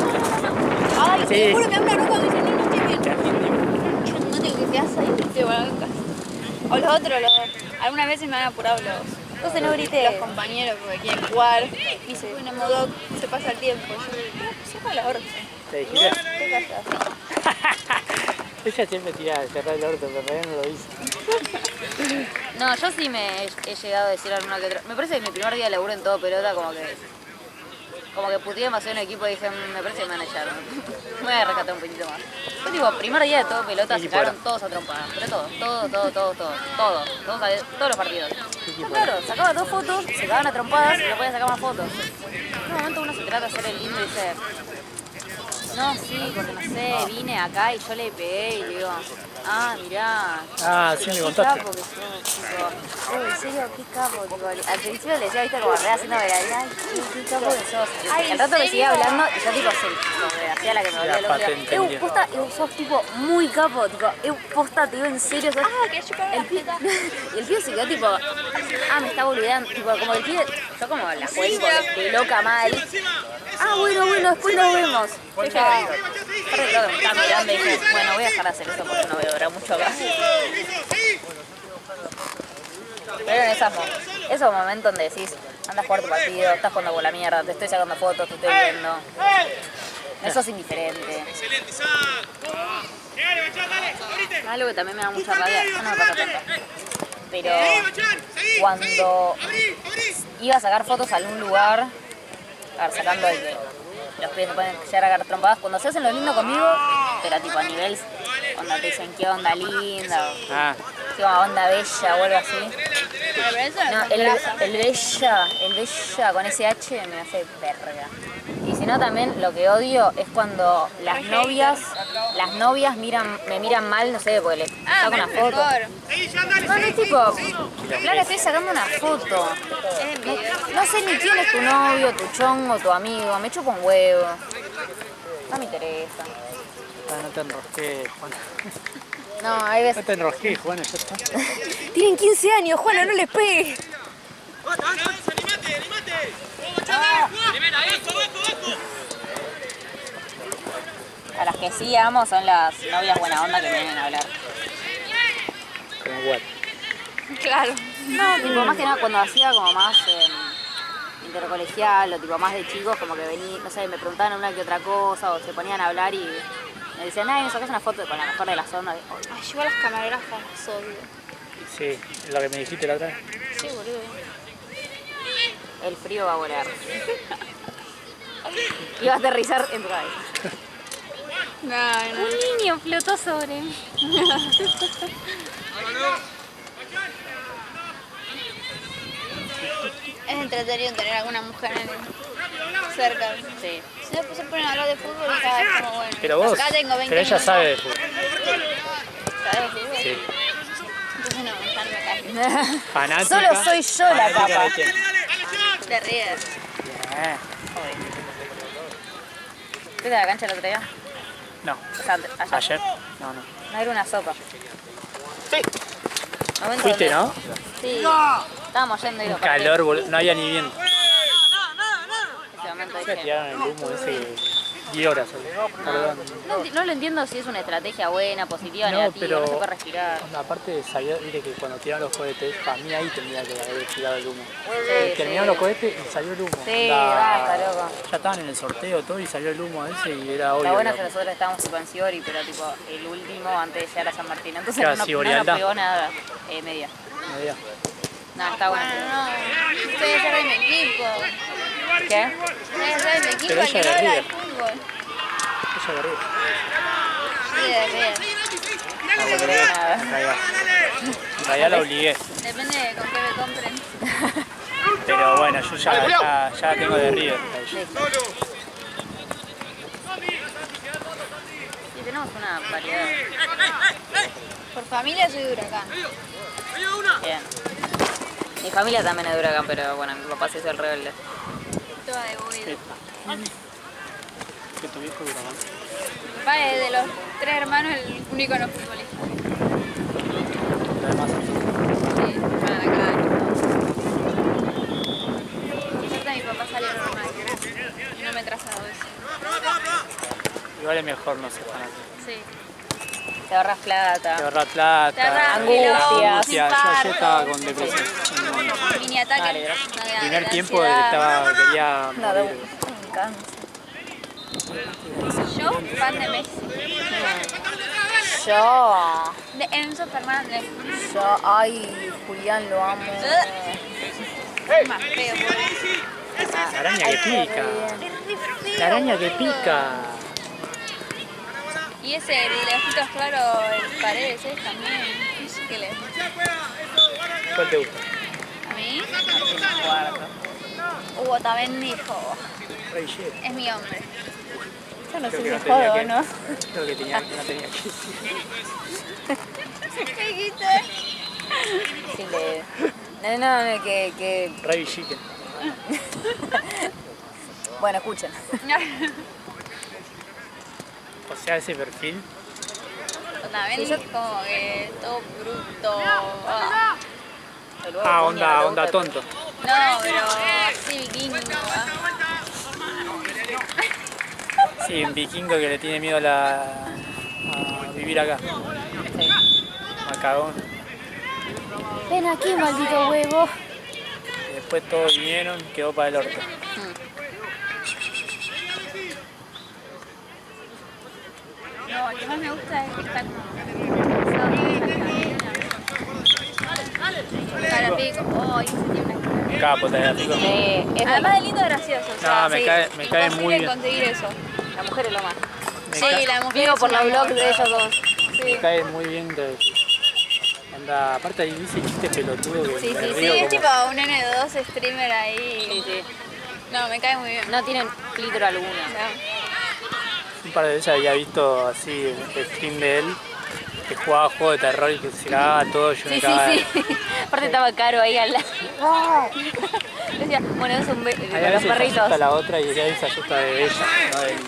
Ay, Sí. te juro que hablan rojo cuando dicen, no estoy bien. te argentino. No tengo que quedarse ahí y te vuelvo en casa. O los otros, algunas veces me han apurado Entonces no grité. los compañeros porque quieren jugar. Y dice, bueno, modo, se pasa el tiempo. Yo digo, se va la hora. ¿Te dijiste? Te callas. Ella siempre tira de cerrar el orto, pero en realidad no lo dice. No, yo sí me he llegado a decir alguna que otra. Me parece que mi primer día de laburo en todo pelota como que puteé demasiado en el equipo y dije, me parece que me van a echar. Me voy a rescatar un poquito más. Fue tipo, primer día de todo pelota, se quedaron todos a trompadas. Pero todos los partidos. No, claro, sacaba 2 fotos, se quedaban a trompadas y no podía sacar más fotos. En un momento uno se trata de hacer el lindo y dice, no, sí, porque no sé, vine acá y yo le pegué y le digo, ah, mirá. Ah, sí, me contaste. Qué capo que sos, tipo, en serio, qué capo, tipo, al principio le decía, viste, como re haciendo veladina, ay, qué capo que sos. Al rato me seguía hablando y yo tipo, hacía la que me volvía loca. Posta, sos tipo muy capo, tipo, posta, te digo en serio, sos... Ah, que chupar una teta. Y el pibe se quedó tipo, ah, me está boludeando, tipo, como el pibe, yo como la jugué tipo de loca mal. Ah, bueno, después nos vemos. Yo ya me estaba mirando y dije, bueno, voy a dejar de hacer eso porque no voy a durar mucho acá. Pero en esos momentos donde decís, andas a jugar tu partido, estás jugando por la mierda, te estoy sacando fotos, te estoy viendo. Eso es indiferente. Algo que también me da mucha rabia, no me pasa tanto. Pero cuando iba a sacar fotos a algún lugar, a ver, sacando el que los pibes se pueden llegar a agarrar trompadas, cuando se hacen lo lindo conmigo, pero tipo a nivel, cuando te dicen qué onda linda, qué onda bella o algo así. No, el bella con ese H me hace verga. Y si no, también lo que odio es cuando las novias me miran mal, no sé, porque les saco una foto. No, es tipo, claro, estoy sacando una foto. No sé ni quién es tu novio, tu chongo, tu amigo, me chupo un huevo. No me interesa. No te enrosqué, Juana. No, hay veces... No te enrosqué, Juana, ya está. Tienen 15 años, Juana, no les pegues. A las que sí amo son las novias buena onda que me vienen a hablar. Como igual. Claro. No, tipo, más que nada cuando hacía como más intercolegial o tipo más de chicos, como que venían, no sé, me preguntaban una que otra cosa o se ponían a hablar y me decían, ay, ¿nos sacas una foto con la mejor de las ondas? Ay, yo a las camarógrafas las odio. Sí, lo que me dijiste la otra vez. Sí, boludo. El frío va a volar. Y vas a aterrizar en tu cabeza. No. Un niño flotó sobre mí. Es entretenido tener alguna mujer cerca. Sí. Si después se ponen a hablar de fútbol y cada vez como bueno. Pero vos, Acá tengo 20 pero ella minutos. sabe de fútbol. ¿Sabes de fútbol? Sí. Entonces no, ya no me cae. Fanática. Solo soy yo la ¿Fanática capa. de quién? Te ríes. Bien. ¿Fuiste a la cancha el otro día? No. O sea, ayer. ¿Ayer? No. No era una sopa. Sí. Momento Fuiste, donde- ¿no? Sí. Estábamos yendo y lo Un calor, boludo. No había ni viento. Ese momento Se dije, tiraron el humo ese 10 horas. Perdón. no lo entiendo si es una estrategia buena, positiva, No, negativa, pero- no se puede respirar. Aparte, sabía, mire que cuando tiraron los cohetes, para mí ahí tendría que haber tirado el humo. Sí, Terminaron los cohetes y salió el humo. Sí, basta, loco. Ya estaban en el sorteo todo y salió el humo ese y era obvio. La buena es que loco. nosotros estábamos tipo en Siori, pero tipo el último antes de llegar a San Martín. Entonces Claro, no Siori nos alta. pegó nada. Media. Me dio. No, está bueno. No. Ustedes son de mi equipo. ¿Qué? Ustedes son de mi equipo, Pero el que ella no de habla de River. fútbol. Ella de River. Sí, de River. No le creo nada. Ahí va. En realidad la obligué. Depende de con qué me compren. Pero bueno, yo ya tengo de River. Sí, tenemos una variedad. Por familia soy de Huracán. Bien. Mi familia también es de Huracán, pero bueno, mi papá se hizo el rebelde. Toda de Boedo. ¿Qué tu viejo Huracán? Mi papá es de los 3 hermanos el único no futbolista. Además, Sí, van acá. Aparte mi papá salió normal. Y no me he trazado eso. igual es mejor no ser fanático. Sí. Te ahorras plata. Te ahorra plata, Te ahorras angustias. Yo ayer estaba con depresión. Mini ataque. Vale, El primer tiempo quería No, de morir. un cáncer. Yo, fan de Messi. Yo. De Enzo Fernández. Yo. Ay, Julián, lo amo. Más feo, pobre. La araña que pica. Es re feo. La araña que boludo. pica. Y ese, el de ojitos claros, el Paredes, es también. No sé qué le. ¿Cuál te gusta? ¿A mí? Guardo. Hugo también dijo, Ray J. es mi hombre. Yo no sé Creo que si no tenía jodo, que- ¿no? Creo que no tenía que decir. ¿Qué dijiste? Sí, no, que... Ray Chicken. Bueno, escuchen. O sea, ese perfil. También Sí, yo- es como que todo bruto. Onda tonto. No, pero así vikingo. Sí, un vikingo que le tiene miedo a vivir acá. Sí. Macagón. Ven aquí, maldito huevo. Y después todos vinieron, quedó para el orto. No, lo que más me gusta es que está como cara pico. Oh, ese tiene una Capo, te da pico. Es Además de lindo, gracioso. O sea, No, me sí, cae muy imposible bien. conseguir eso. la mujer es lo más. Sí, la mujer Vivo es por una los blogs mujer. de ellos dos. Me cae muy bien. Onda, aparte ahí dice chiste pelotudo que Sí, me sí, río Sí, como- es tipo un N2 streamer ahí. Sí, sí. No, me cae muy bien. No tienen filtro alguno. No. Un par de veces había visto así el stream de él, que jugaba juego de terror y que se cagaba todo. Yo me Sí, cagaba. sí, sí. Aparte estaba caro ahí al lado. Decía, bueno, es un Hay con a los veces se perritos. asusta la otra y a veces se asusta de ella, no de él.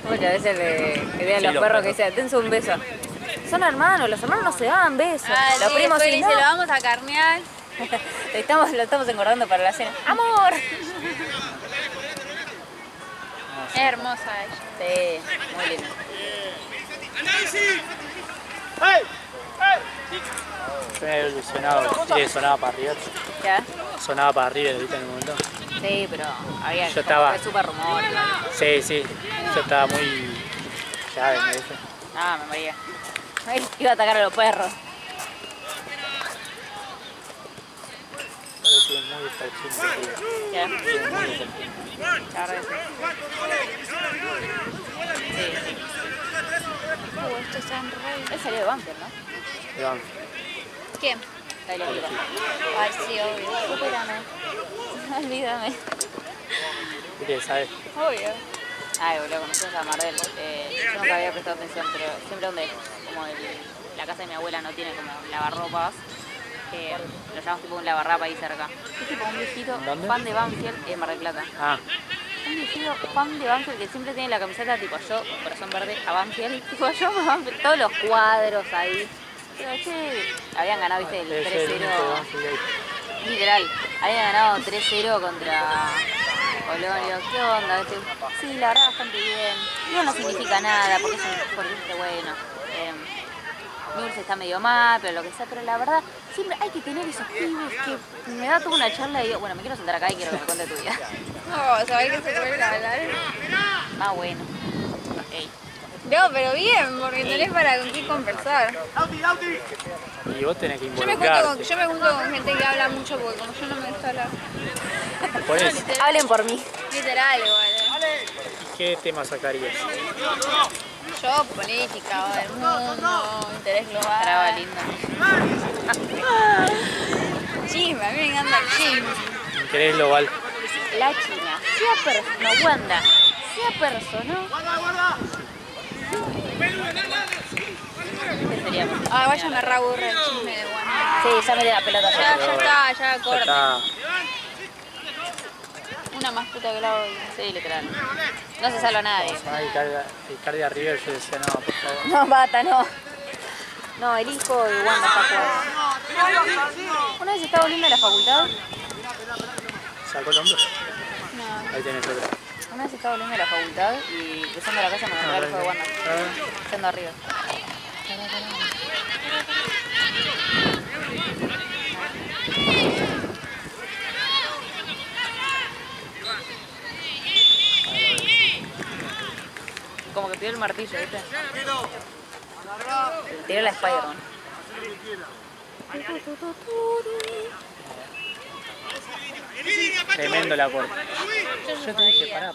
Muchas veces le vean Sí, los los perros que perros. dicen, dense un beso. Son hermanos, los hermanos no se dan besos. Los Sí, primos después sí, le no. dice, lo vamos a carnear. Lo estamos engordando para la cena. ¡Amor! Es hermosa ella. Sí, muy lindo. Yo me había ilusionado, que sonaba para arriba. ¿Ya? Sonaba para arriba, ¿viste? En un momento. Sí, pero había Yo estaba- fue súper rumor. Sí, sí, yo estaba muy. Ya, me dije. Ah, me moría. Él iba a atacar a los perros. Parecía muy perfil. ¿Ya? Muy perfil. La verdad que sí. Estos son re... Él salió de Banfield, ¿no? Pero vamos, ¿Quién? Ahí lo digo. Ay, sí, obvio. Supérame. Olvídame. ¿qué sabes? Obvio. Ay, boludo, conocemos a Mardel. Yo nunca había prestado atención, pero siempre donde como la casa de mi abuela no tiene como lavarropas, lo llamamos tipo un lavarrapa ahí cerca. Es tipo un viejito ¿Dónde? fan de Banfield en Mar del Plata. Ah, Un viejito fan de Banfield que siempre tiene la camiseta tipo yo, corazón verde, a Banfield. Tipo yo amo Banfield. Todos los cuadros ahí. Pero che, habían ganado, viste, el debe ser el único 3-0. Banfield ahí. Literal, habían ganado 3-0 contra Colón. Y digo, ¿qué onda? Sí, la verdad bastante bien. Igual no significa nada, porque es un deportista bueno. Newell's está medio mal, pero lo que sea. Pero la verdad, siempre hay que tener esos pibes que me da toda una charla y digo, bueno, me quiero sentar acá y quiero que me cuente tu vida. No, ¿sabés que se puede hablar? Ah, bueno. Ey. No, pero bien, porque tenés para con quién conversar. Y vos tenés que Yo me involucrarte. junto con gente que habla mucho porque como yo no me gusta hablar. Por eso, Hablen por mí. Literal, igual. ¿y qué tema sacarías? Yo, política, el mundo, interés Traba global. lindo. Chisme, a mí me encanta el chisme. Interés global. La China, no, Wanda, se apersonó. ¿Qué sería? Ah, vaya me reaburre el chisme de Wanda. Sí, ya me dio la pelota. Ya está, ya Ya corta. está. Una más puta que la odio. Sí, literal. No se salva nadie. Ay, Icardi a River, yo decía, no, por favor. No, bata, no. No, el hijo de Wanda está jugando. Una vez estaba volviendo a la facultad. ¿Sacó el hombro? No. Ahí tenés otro. Una vez estaba volviendo a la facultad y cruzando la calle me encontré el hijo de Wanda. Yendo arriba. Como que pidió el martillo, ¿viste? Tiró la Spider-Man. Tremendo la puerta. Yo te dije, pará.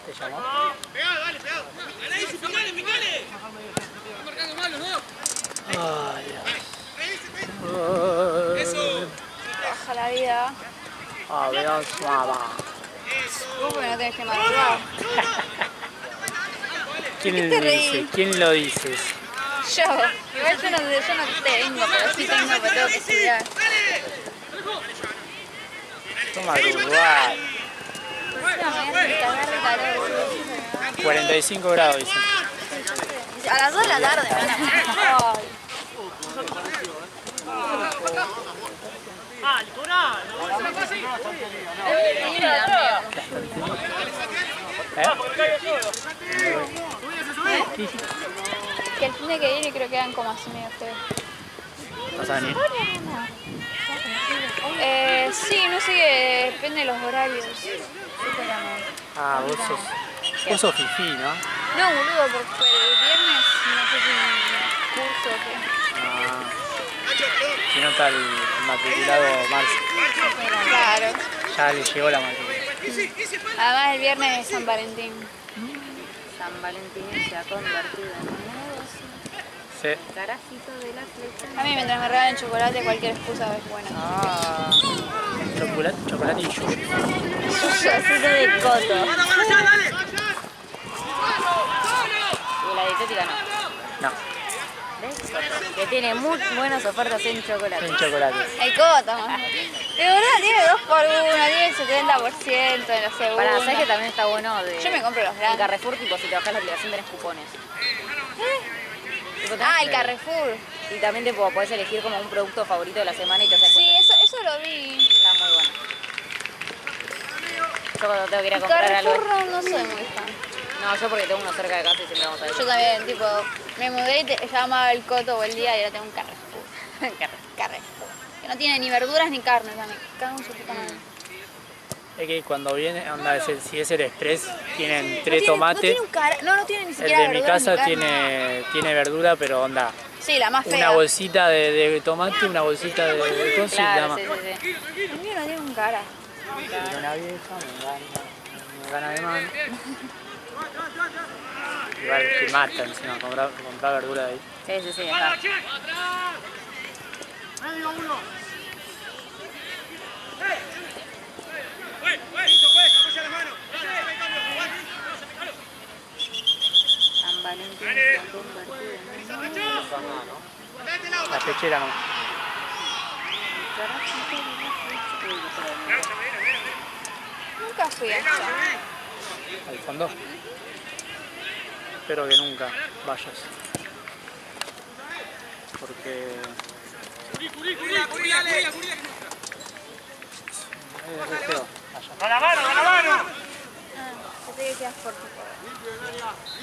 ¿Te llamó? Ay, Dios. Baja la vida. Adiós, mamá. Vos porque no tenés que madrugar. ¿Quién te lo reís? dice? ¿Quién lo dices? Yo. Igual yo no tengo, pero sí tengo, pero tengo que estudiar. Toma lugar. Me voy a cagar de calor. 45 grados, dicen. A las 2 de la tarde me van a poner. Que el fin de que ir y creo que eran como así medio feos. ¿Vas a venir? Sí, no sé, depende de los horarios. Ah, vos sos fifí, ¿no? No, boludo, porque el viernes no sé si curso o qué. Ah, si no está el matriculado Marce. Claro. Ya le llegó la matrícula. Además el viernes es San Valentín. San Valentín se ha convertido en un negocio. Sí. Carajito de la flecha. A mí mientras me regalen chocolate cualquier excusa es buena. Ah, chocolate y yuyo. Yo soy de coto. Y la dietética no. No, ¿Ves? Que tiene muy buenas ofertas en chocolate. sin chocolate. El coto, más. De verdad tiene 2x1, tiene el 70% en la segunda. Para, ¿sabes que también está bueno de... Yo me compro los En grandes. Carrefour, tipo, si te bajas la aplicación tenés cupones. Tipo, Ah, el tenés- Carrefour. Y también tipo, podés elegir como un producto favorito de la semana y te haces Sí, cuenta. eso lo vi. Está muy bueno. Yo cuando tengo que ir a El comprar Carrefour algo... no soy muy fan. No, yo porque tengo uno cerca de casa y siempre vamos a ver. Yo también, tipo, me mudé y llamaba el coto o el día y ahora tengo un Carrefour. Carrefour. Que no tiene ni verduras ni carne, o sea, me cago en su puta madre. Es que cuando viene, onda, si es el express, tienen No tres tiene- tomates. no tiene ni El siquiera de mi verduras ni casa carne. tiene verdura, pero onda. Sí, la más fea. Una bolsita de tomate, una bolsita de coso y nada Claro, más. sí, sí, sí. El mío no tiene un cara. Pero una vieja me gana de mano. Igual que mata encima, comprar verdura de ahí. Sí, sí, sí, está. San Valentín se ha convertido en un negocio. La pechera no. Carajito de la flecha. Uy, no sé. Nunca fui allá. Al fondo. Espero que nunca vayas. Porque es re feo allá. Yo te decías por favor.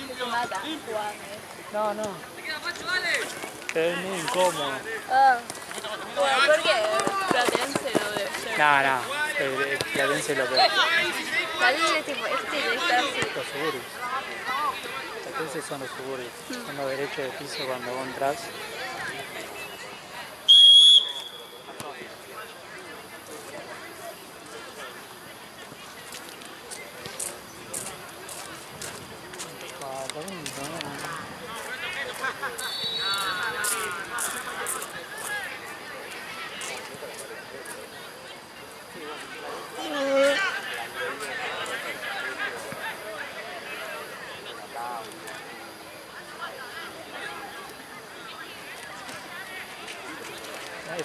Que te mata jugando. No. Es muy incómodo. ¿Por qué? Platense no debe ser. No. Platense es lo peor. Platense tipo, de estar así. Los suburbios. Platense son los suburbios. Son los derechos de piso cuando vos entras.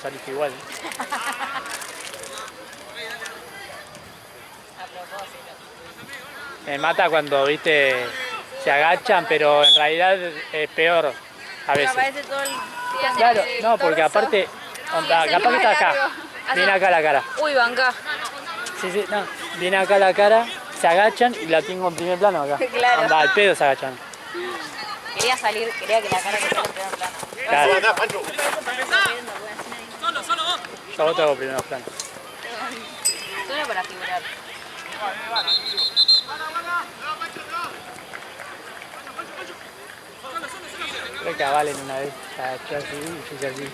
Saliste igual. Me mata cuando, viste, se agachan, pero en realidad es peor a veces. Aparece todo el día. Claro, el no, porque torso. aparte, onda, Y capaz que está encima acá, largo. viene acá la cara. Uy, banca. Sí, no, viene acá la cara, se agachan y la tengo en primer plano acá. Claro. Onda, al pedo se agachan. Quería que la cara que saliera en primer plano. Claro, Acá, Pancho. yo vos te hago primeros planos. Solo para figurar. que a Valen una vez, yo así y yo así.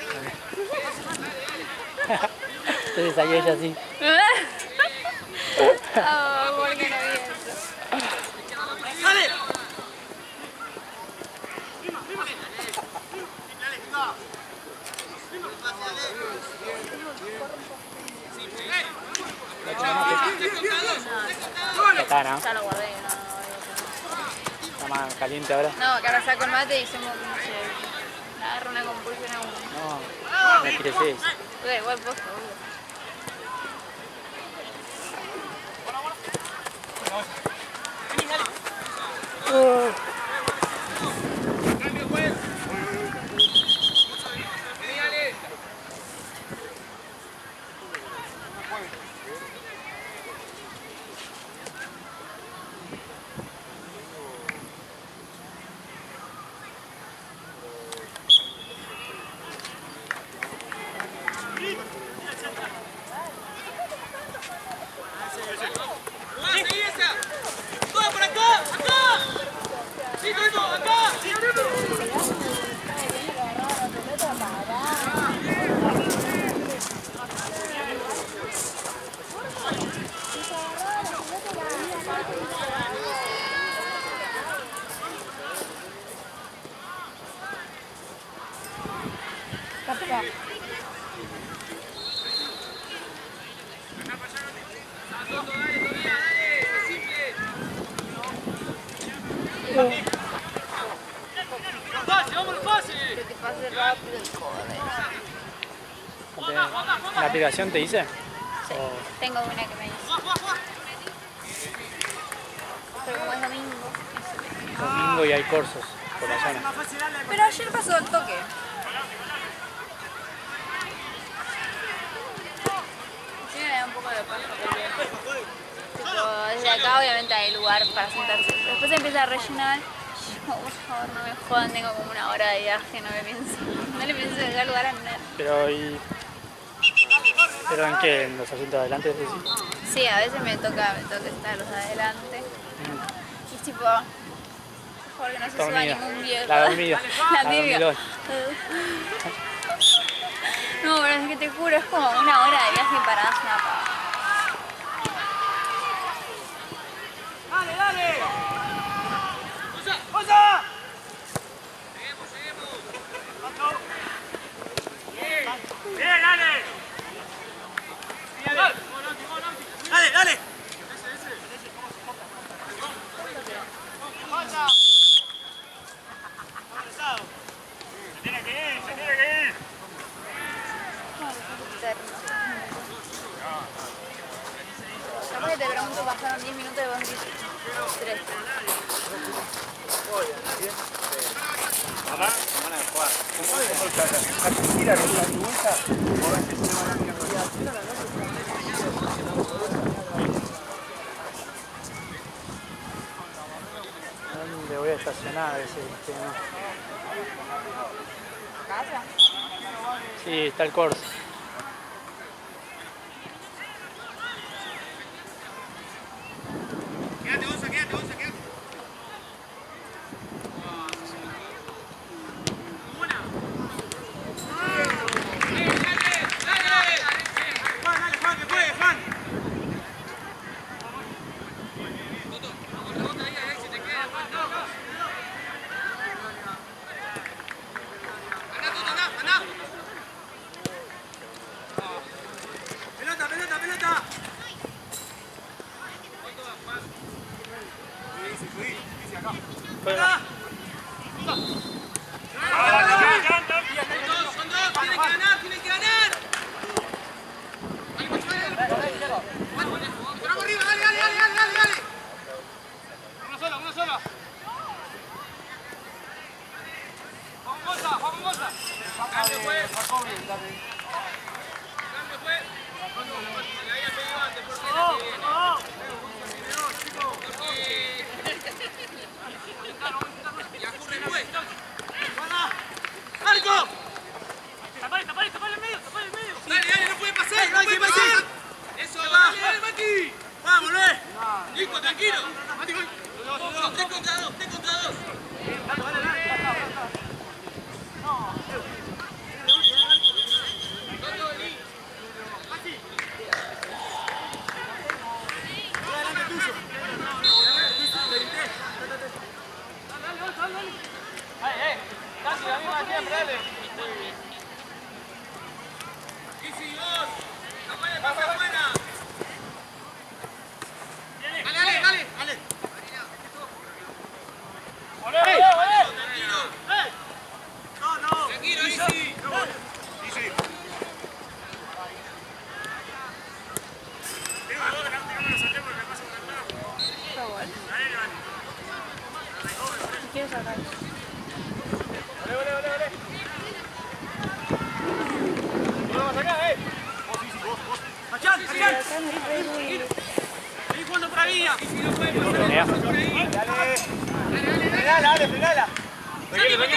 Entonces salió ella así. Oh, ¿por qué no vi eso? ¡Dale! Ya está, ¿no? Ya lo guardé, no. Está más caliente ahora. No, que ahora saco el mate y hacemos, no sé, agarro una compulsión a uno. No, no creces. Igual posta, boludo. Que te pase rápido el joder. ¿La aplicación te dice? Sí, tengo una que me dice. Pero como es domingo. Domingo y hay cursos por la zona. Pero ayer pasó el toque. Sí, me da un poco de paja porque tipo, desde acá obviamente hay lugar para sentarse. Después empieza a rellenar. Yo, por favor, no me jodan, tengo como una hora de viaje, no le pienso dejar lugar a nadie. ¿Pero en qué? ¿En los asientos de adelante? ¿Decís? Sí, a veces me toca estar los de adelante. Y es tipo, por favor que no se suba Dormida. ningún viejo. La dormida. La tibia. dormidón. No, pero es que te juro, es como una hora de viaje para darse una pava. ¡Dale, dale! ¡Osa! ¡Bien, dale! ¡Dale, dale! ¡Osa! ¡Se tiene que ir, se tiene que ir! Capaz que te pregunto, pasaron 10 minutos y vos dices 3. ¿Dónde voy a estacionar ese tema? ¿Casa? Sí, está el Corsa. Quédate, Osa, quédate, Osa, quédate. Juan, que juegue, Juan. Pelota, pelota, pelota. Juega. Son dos, tienen que ganar, tienen que ganar. Vamos arriba, dale, dale, dale, dale, dale. Uno solo, uno solo. Vamos, Moza, vamos, Moza. Cambio fue. Cambio fue. Le había pedido antes, por fin. Y ocurre fue. ¡Marco! ¡Tapale, tapale, tapale el medio, tapale el medio! ¡Dale, dale, no puede pasar, no puede pasar! ¡Eso, dale, dale, Mati! ¡Vamos, Luis! ¡Nico, tranquilo! ¡Mati, voy! Son 3 contra 2, 3 contra 2.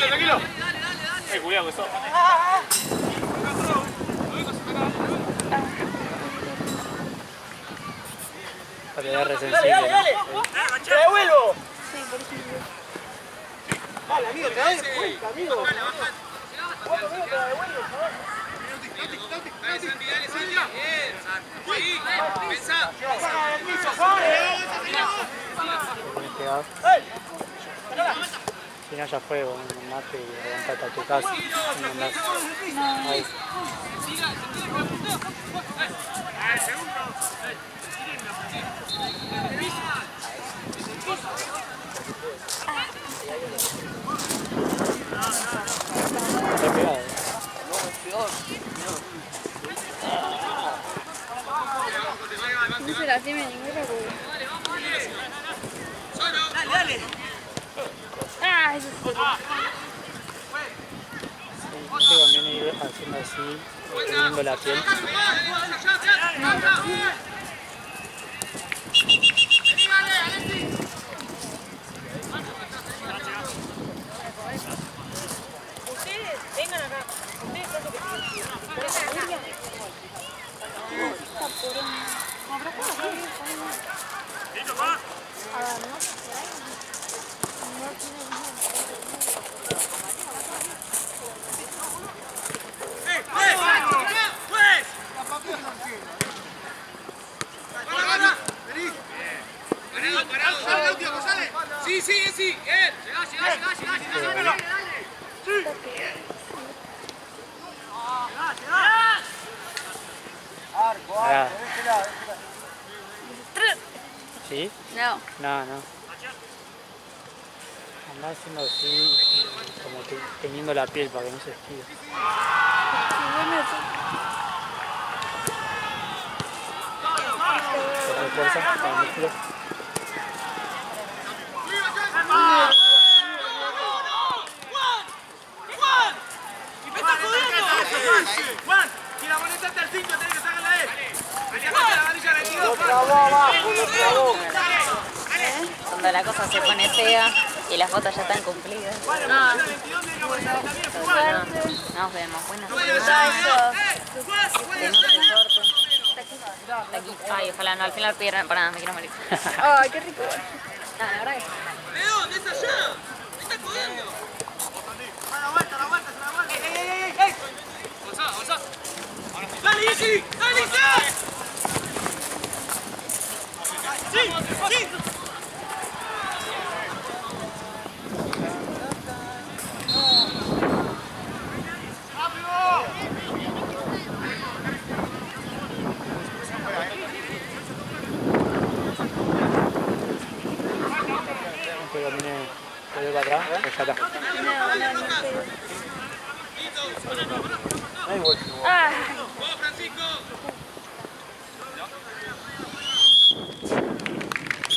Tranquilo. Cuidado que sos. Para que re sensible. ¡Te devuelvo! Sí, por ejemplo. Dale, amigo, te das cuenta, amigo. Otro amigo te la devuelvo, por favor. Si no, ya fue un mate y levantate a tu casa. Y andás ahí. Está pegado. No se la tiene ninguna porque... Dale. ¡Ah! Eso sí. Sí, te conviene ir haciendo así, teniendo la piel. Ustedes vengan acá. Ustedes hacen que Sí, él. Llegá. Pará. ¿Sí? No. No. Andá haciendo así, como que teniendo la piel para que no se estire. Se refuerza con el músculo. Juan, si la molestaste al 5 tenés que sacarla a él. Sacate la varilla de 22, cuando la cosa se pone fea y las fotos ya están cumplidas. Nos vemos. Buenas noches. Que no se corten. Aquí. Ay, ojalá no, al final pierdan. Pará, me quiero morir. ¡Ay, qué rico! No, la verdad que... León, es allá. Me estás jodiendo. La vuelta, se la vuelta. ¡Ey! Avanzá. ¡Dale, Isi! ¡Dale, Isi! ¡Sí! Que camine para atrás, pues ya está. Ah,